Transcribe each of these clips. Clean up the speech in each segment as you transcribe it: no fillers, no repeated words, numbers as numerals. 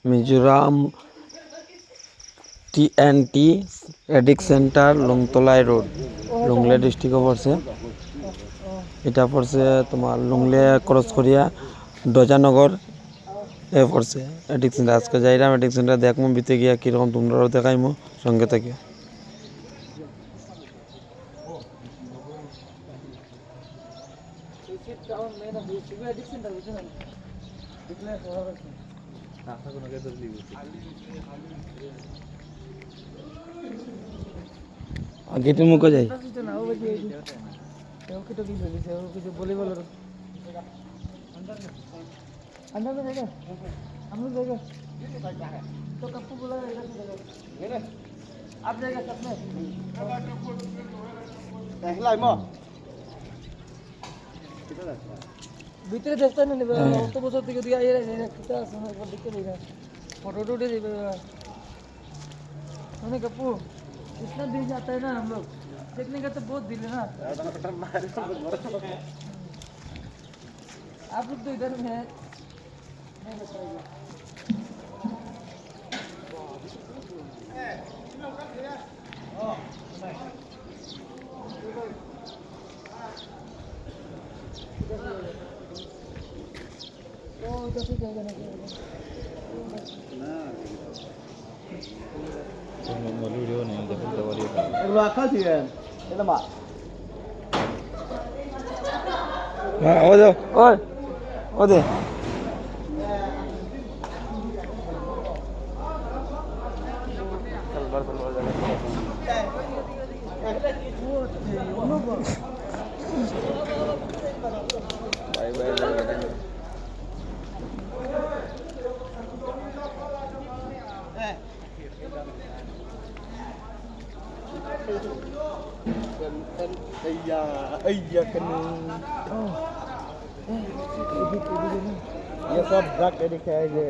Mizoram TNT এডিক centre Lawngtlai road Lunglei ডিস্ট্রিক্টে পড়ছে। এটা পড়ছে তোমার লংলে ক্রস করিয়া ডজানগর এ পড়ছে এডিক সেন্টার। আজকে যাইলাম এডিক সেন্টার দেখবো ভিতরে গিয়া কীরকম তোমরাও দেখাইমো সঙ্গে থেকে। গেটের মুখে যাই ভিতরে দেখতে না নেবে অত বছর থেকে দিয়ে আইরে দেখতে আছে না একবার দেখতে দিই फोटो उठे दिए मैंने कपू इतना दिन जाता है ना हम लोग देखने का तो बहुत दिल है ना। आप लोग तो इधर में है ওদে ये सब ड्रग एडिक्ट है ये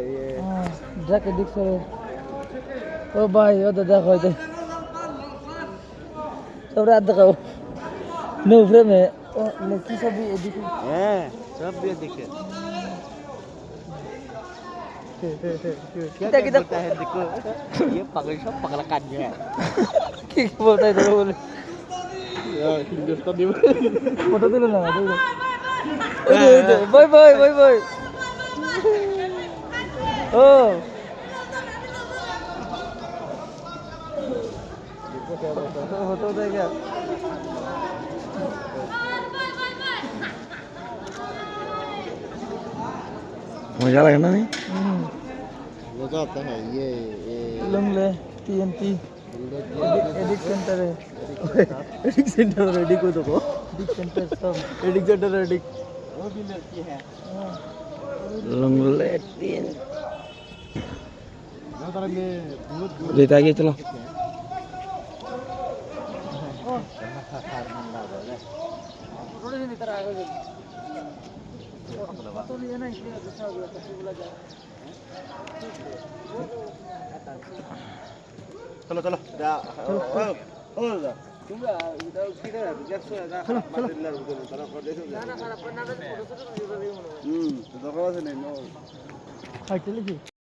ड्रग एडिक्ट है। ओ भाई ओ दादा देखो इधर सब रात देखो नो फ्रेम है लड़की सब भी एडिक्ट है सब भी एडिक्ट है। क्या बोलता है देखो ये पागल सब पगलाकान है क्या बोलता है देखो बोले हिंदुस्तानी फोटो दिलो ना देखो बाय बाय बाय बाय ओ फोटो दे क्या मजा लगा ना नहीं मजा आता है ये लंगले TNT एडिक सेंटर है एडिक सेंटर रेडी को तो एडिक सेंटर सब एडिक सेंटर एडिक वो भी लड़की है लंगले तीन नौतरा में बहुत लेता आगे चलो थोड़ी सी तरह आगे तो नहीं है ना इसलिए गुस्सा हो गया तो बोला जाए चलो चलो जा ओ তোমরা এটা কিরে দেখছো না মাদ্রিলার ভিতরে তারা করে দেখো না না খারাপ না না ফটো তো দরকার আছে না হাই চলে কি